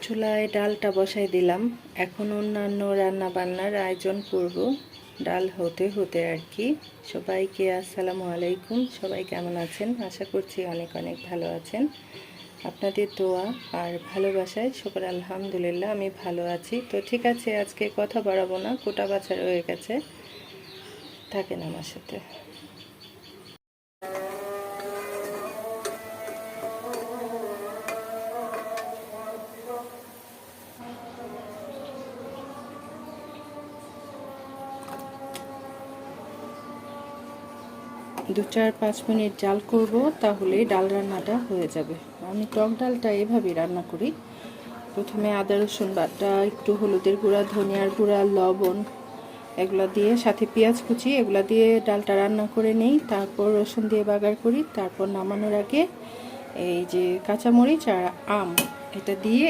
চুলায় ডালটা বসাই দিলাম। এখন অন্যান্য রান্না বান্নার আয়োজন করব। ডাল হতে হতে আর কি। সবাইকে আসসালামু আলাইকুম। সবাই কেমন আছেন? আশা করছি অনেক অনেক ভালো আছেন। আপনাদের দোয়া আর ভালোবাসায় শুকর আলহামদুলিল্লাহ আমি ভালো আছি। তো ঠিক আছে, আজকে কথা বাড়াবো না, কোটা বাছা রয়ে গেছে, থাকেন আমার সাথে। 2-4-5 মিনিট জাল করব, তাহলেই ডাল রান্নাটা হয়ে যাবে। আমি টক ডালটা এভাবেই রান্না করি। প্রথমে আদা রসুন বাটা, একটু হলুদের গুঁড়া, ধনিয়ার গুঁড়া, লবণ এগুলো দিয়ে, সাথে পেঁয়াজ কুচি এগুলো দিয়ে ডালটা রান্না করে নেই। তারপর রসুন দিয়ে বাগার করি। তারপর নামানোর আগে এই যে কাঁচামরিচ আর আম এটা দিয়ে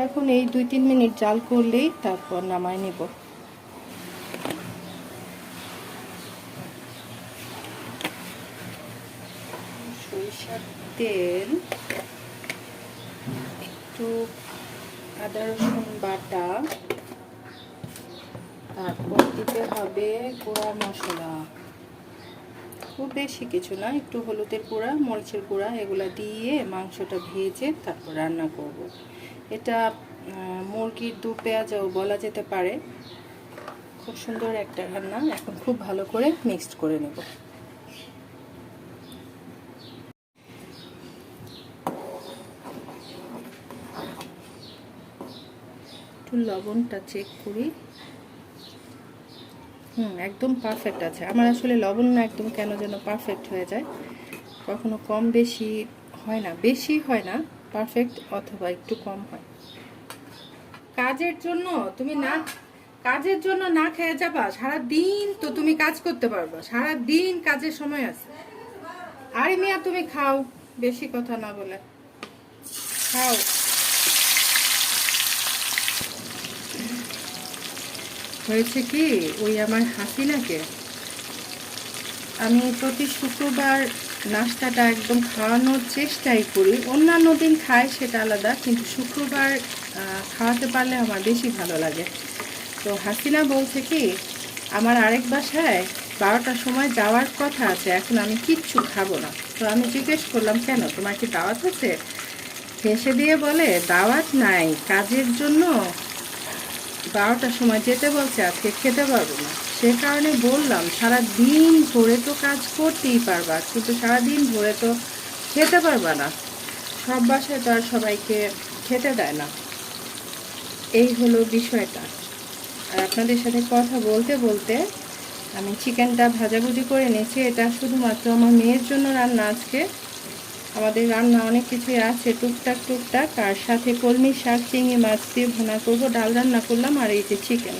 এখন এই 2-3 মিনিট জাল করলেই তারপর নামায় নেব। সরিষার তেল, একটু আদা রসুন বাটা, তারপর দিতে হবে গুঁড়া মশলা, খুব বেশি কিছু না, একটু হলুদের গুঁড়া, মরিচের গুঁড়া এগুলো দিয়ে মাংসটা ভেজে তারপর রান্না করব। এটা মুরগির দু পেঁয়াজও বলা যেতে পারে। খুব সুন্দর একটা রান্না। এখন খুব ভালো করে মিক্সড করে নেব। একটু লবণটা চেক করি। একদম পারফেক্ট আছে। আমার আসলে লবণ না একদম কেন যেন পারফেক্ট হয়ে যায়, কখনো কম বেশি হয় না, বেশি হয় না, পারফেক্ট অথবা একটু কম হয়। কাজের জন্য তুমি না, কাজের জন্য না খেয়ে যাবা সারা দিন? তো তুমি কাজ করতে পারবা, সারা দিন কাজের সময় আছে। আরে মিয়া তুমি খাও, বেশি কথা না বলে খাও। হয়েছে কি, ওই আমার হাসিনাকে আমি প্রতি শুক্রবার নাস্তাটা একদম খাওয়ানোর চেষ্টাই করি। অন্যান্য দিন খাই সেটা আলাদা, কিন্তু শুক্রবার খাওয়াতে পারলে আমার বেশি ভালো লাগে। তো হাসিনা বলছে কি, আমার আরেক বাসায় 12টার সময় যাওয়ার কথা আছে, এখন আমি কিচ্ছু খাবো না। তো আমি জিজ্ঞেস করলাম, কেন, তোমার কি দাওয়াত আছে? হেসে দিয়ে বলে, দাওয়াত নাই, কাজের জন্য 12টার সময় যেতে বলছে, আজকে খেতে পারবো না। সে কারণে বললাম, সারা দিন ধরে তো কাজ করতেই পারবা, কিন্তু সারা দিন ধরে তো খেতে পারবা না। সব বাসায় তো আর সবাইকে খেতে দেয় না। এই হলো বিষয়টা। আর আপনাদের সাথে কথা বলতে বলতে আমি চিকেনটা ভাজাভুজি করে নিয়েছি। এটা শুধুমাত্র আমার মেয়ের জন্য রান্না আজকে। আমাদের রান্না অনেক কিছুই আছে, টুকটাক টুকটাক। আর সাথে কলমি শাক, চিংড়ি মাছ দিয়ে ভুনা করবো, ডাল রান্না করলাম, আর এই যে চিকেন।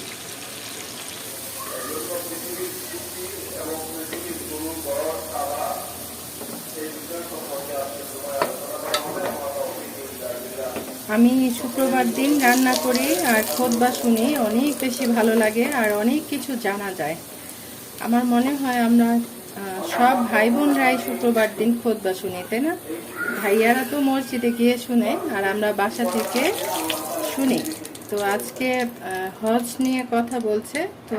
আমি শুক্রবার দিন রান্না করি আর খুতবা শুনি, অনেক বেশি ভালো লাগে আর অনেক কিছু জানা যায়। আমার মনে হয় আমরা সব ভাই বোনরাই শুক্রবার দিন খুতবা শুনি, তাই না? ভাইয়ারা তো মসজিদে গিয়ে শুনে, আর আমরা বাসা থেকে শুনি। তো আজকে হজ নিয়ে কথা বলছে, তো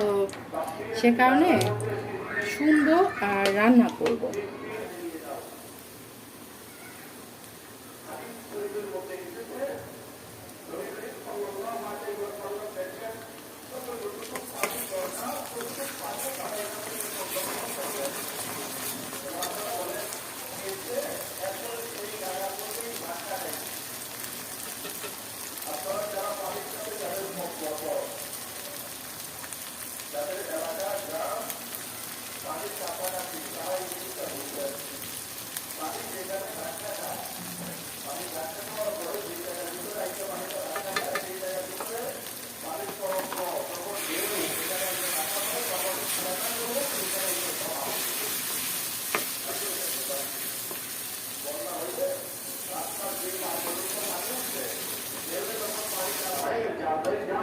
সে কারণে শুনবো আর রান্না করব।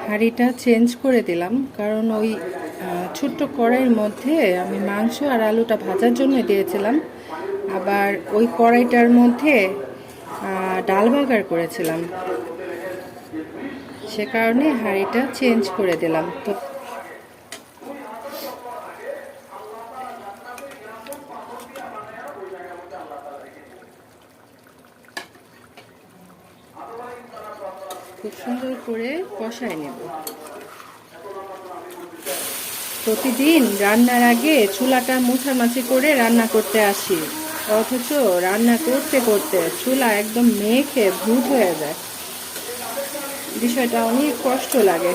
হাঁড়িটা চেঞ্জ করে দিলাম, কারণ ওই ছোট্ট কড়াইয়ের মধ্যে আমি মাংস আর আলুটা ভাজার জন্য দিয়েছিলাম, আবার ওই কড়াইটার মধ্যে ডাল বাগার করেছিলাম। সে কারণে হাঁড়িটা চেঞ্জ করে দিলাম। তো খুব সুন্দর করে কষায় নেব। প্রতিদিন রান্নার আগে চুলাটা মোছামাছি করে রান্না করতে আসি, অথচ রান্না করতে করতে চুলা একদম মেখে ভূত হয়ে যায়। বিষয়টা অনেক কষ্ট লাগে।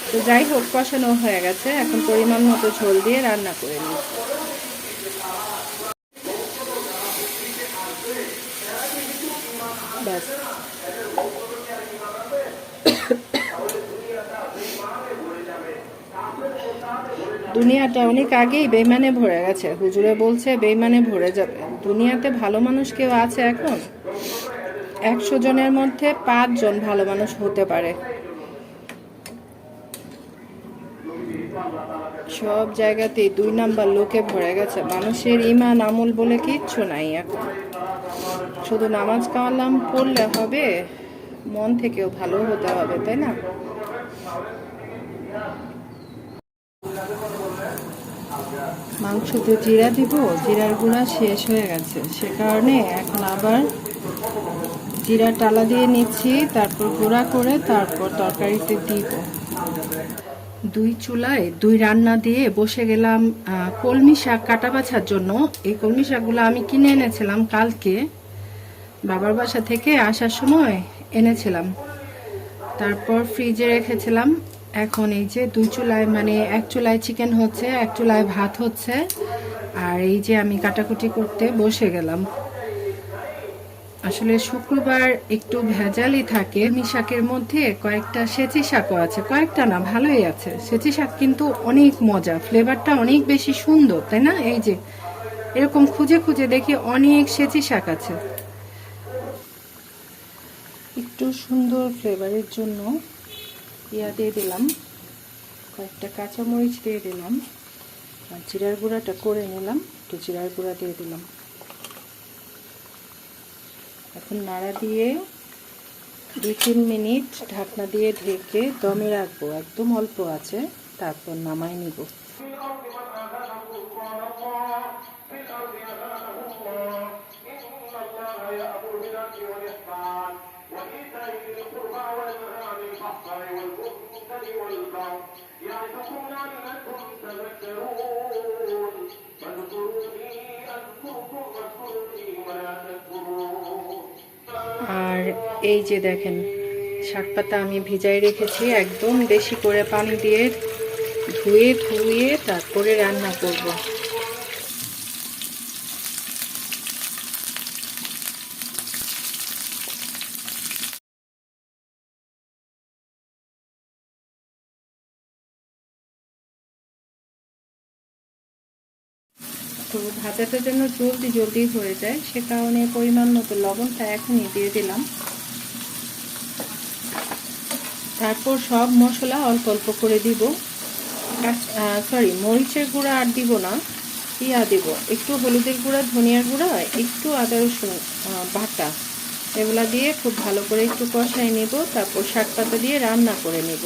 তো যাই হোক, কষানো হয়ে গেছে, এখন পরিমাণ মতো ঝোল দিয়ে রান্না করে নিই। ব্যাস, দুনিয়াটা অনেক আগেই বেইমানে ভরে গেছে। হুজুরে বলছে বেইমানে ভরে যাবে। দুনিয়াতে ভালো মানুষ কেউ আছে এখন? 100 জনের মধ্যে 5 জন ভালো মানুষ হতে পারে। সব জায়গাতেই 2 নাম্বার লোকে ভরে গেছে। মানুষের ঈমান আমল বলে কিচ্ছু নাই এখন। শুধু নামাজ কালাম পড়লে হবে? মন থেকেও ভালো হতে হবে, তাই না? মাংসতে জিরা দিব, জিরার গুঁড়া শেষ হয়ে গেছে, সে কারণে এখন আবার জিরা টালা দিয়ে নিচ্ছি, তারপর গুঁড়া করে তারপর তরকারিতে দিব। 2 চুলায় 2 রান্না দিয়ে বসে গেলাম কলমি শাক কাটা বাছার জন্য। এই কলমি শাকগুলো আমি কিনে এনেছিলাম কালকে, বাবার বাসা থেকে আসার সময় এনেছিলাম, তারপর ফ্রিজে রেখেছিলাম। এখন এই যে 2 চুলায়, মানে 1 চুলায় চিকেন হচ্ছে, 1 চুলায় ভাত হচ্ছে, আর এই যে আমি কাটাকুটি করতে বসে গেলাম। আসলে শুক্রবার একটু ভেজালই থাকে। শাকের মধ্যে কয়েকটা সেচি শাকও আছে, কয়েকটা না, ভালোই আছে। সেচি শাক কিন্তু অনেক মজা, ফ্লেভারটা অনেক বেশি সুন্দর, তাই না? এই যে এরকম খুঁজে খুঁজে দেখি অনেক সেচি শাক আছে। একটু সুন্দর ফ্লেভারের জন্য দিয়ে দিলাম, কয়েকটা কাঁচামরিচ দিয়ে দিলাম, আর জিরার গুঁড়াটা করে নিলাম, একটু জিরার গুঁড়া দিয়ে দিলাম। এখন নাড়া দিয়ে 2-3 মিনিট ঢাকনা দিয়ে ঢেকে দমে রাখবো, একদম অল্প আছে, তারপর নামাই নিব। আর এই যে দেখেন, শাক পাতা আমি ভিজাই রেখেছি, একদম বেশি করে পানি দিয়ে ধুয়ে তারপরে রান্না করব। তো ভাজাটা যেন জলদি হয়ে যায়, সে কারণে পরিমাণ মতো লবণটা এখনই দিয়ে দিলাম। তারপর সব মশলা অল্প অল্প করে দিব। মরিচের গুঁড়া আর দিব না, দিব একটু হলুদের গুঁড়া, ধনিয়ার গুঁড়া, একটু আদা রসুন বাটা, এগুলা দিয়ে খুব ভালো করে একটু কষাই নেব। তারপর শাক পাতা দিয়ে রান্না করে নেব।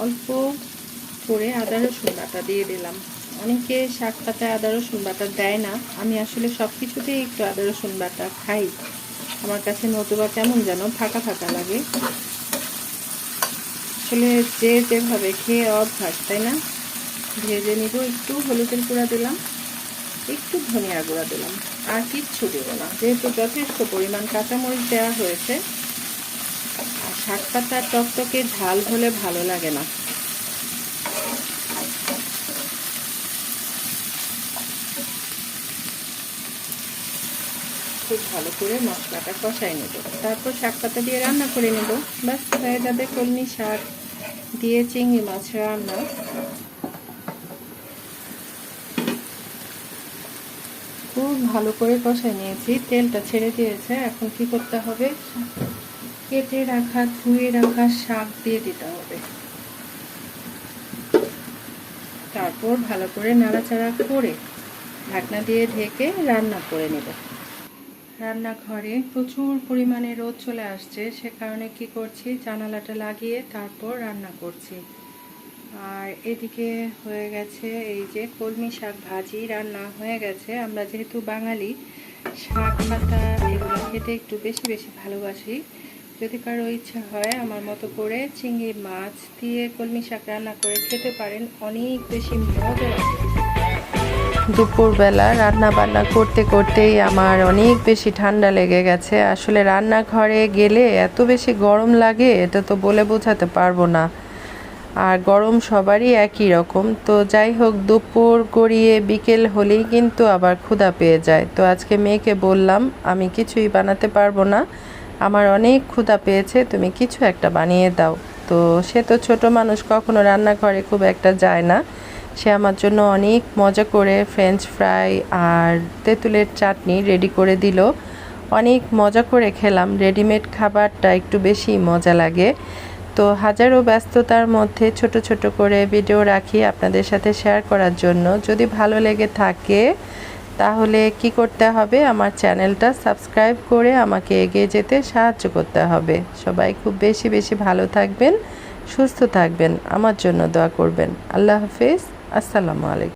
অল্প করে আদা রসুন বাটা দিয়ে দিলাম। অনেকে শাক পাতায় আদা রসুন বাটা দেয় না, আমি আসলে সব কিছুতেই একটু আদা রসুন বাটা খাই। আমার কাছে নতুবা কেমন যেন ফাঁকা ফাঁকা লাগে। আসলে যে যেভাবে খেয়ে অভ্যাস, তাই না? ভেজে নিব। একটু হলুদের গুঁড়া দিলাম, একটু ধনিয়ার গুঁড়া দিলাম, আর কিচ্ছু দেব না, যেহেতু যথেষ্ট পরিমাণ কাঁচামরিচ দেওয়া হয়েছে। আর শাক পাতার টকটকে ঝাল হলে ভালো লাগে না। খুব ভালো করে মশলাটা কষাই নেব, তারপর শাক পাতা দিয়ে রান্না করে নেব। ব্যাস হয়ে যাবে কলমি শাক দিয়ে চিংড়ি মাছ রান্না। খুব ভালো করে কষাই নিয়েছি, তেলটা ছেড়ে দিয়েছে। এখন কি করতে হবে? কেটে রাখা, ধুয়ে রাখা শাক দিয়ে দিতে হবে। তারপর ভালো করে নাড়াচাড়া করে ঢাকনা দিয়ে ঢেকে রান্না করে নেব। রান্নাঘরে প্রচুর পরিমাণে রোদ চলে আসছে, সে কারণে কি করছি, জানালাটা লাগিয়ে তারপর রান্না করছি। আর এদিকে হয়ে গেছে এই যে কলমি শাক ভাজি রান্না হয়ে গেছে। আমরা যেহেতু বাঙালি, শাক পাতা এগুলো খেতে একটু বেশি বেশি ভালোবাসি। যদি কারো ইচ্ছা হয় আমার মতো করে চিংড়ি মাছ দিয়ে কলমি শাক রান্না করে খেতে পারেন, অনেক বেশি মজা লাগে। দুপুরবেলা রান্না বান্না করতে করতেই আমার অনেক বেশি ঠান্ডা লেগে গেছে। আসলে রান্নাঘরে গেলে এত বেশি গরম লাগে, এটা তো বলে বোঝাতে পারবো না। আর গরম সবারই একই রকম। তো যাই হোক, দুপুর গড়িয়ে বিকেল হলেই কিন্তু আবার ক্ষুধা পেয়ে যায়। তো আজকে মেয়েকে বললাম আমি কিছুই বানাতে পারবো না, আমার অনেক ক্ষুধা পেয়েছে, তুমি কিছু একটা বানিয়ে দাও। তো সে তো ছোট মানুষ, কখনো রান্নাঘরে খুব একটা যায় না। সে আমার জন্য অনেক মজা করে ফ্রেঞ্চ ফ্রাই আর তেঁতুলের চাটনি রেডি করে দিল। অনেক মজা করে খেলাম। রেডিমেড খাবারটা একটু বেশি মজা লাগে। তো হাজারো ব্যস্ততার মধ্যে ছোট ছোট করে ভিডিও রাখি আপনাদের সাথে শেয়ার করার জন্য। যদি ভালো লেগে থাকে তাহলে কি করতে হবে, আমার চ্যানেলটা সাবস্ক্রাইব করে আমাকে এগিয়ে যেতে সাহায্য করতে হবে। সবাই খুব বেশি বেশি ভালো থাকবেন, সুস্থ থাকবেন, আমার জন্য দোয়া করবেন। আল্লাহ হাফেজ, আসসালামু আলাইকুম।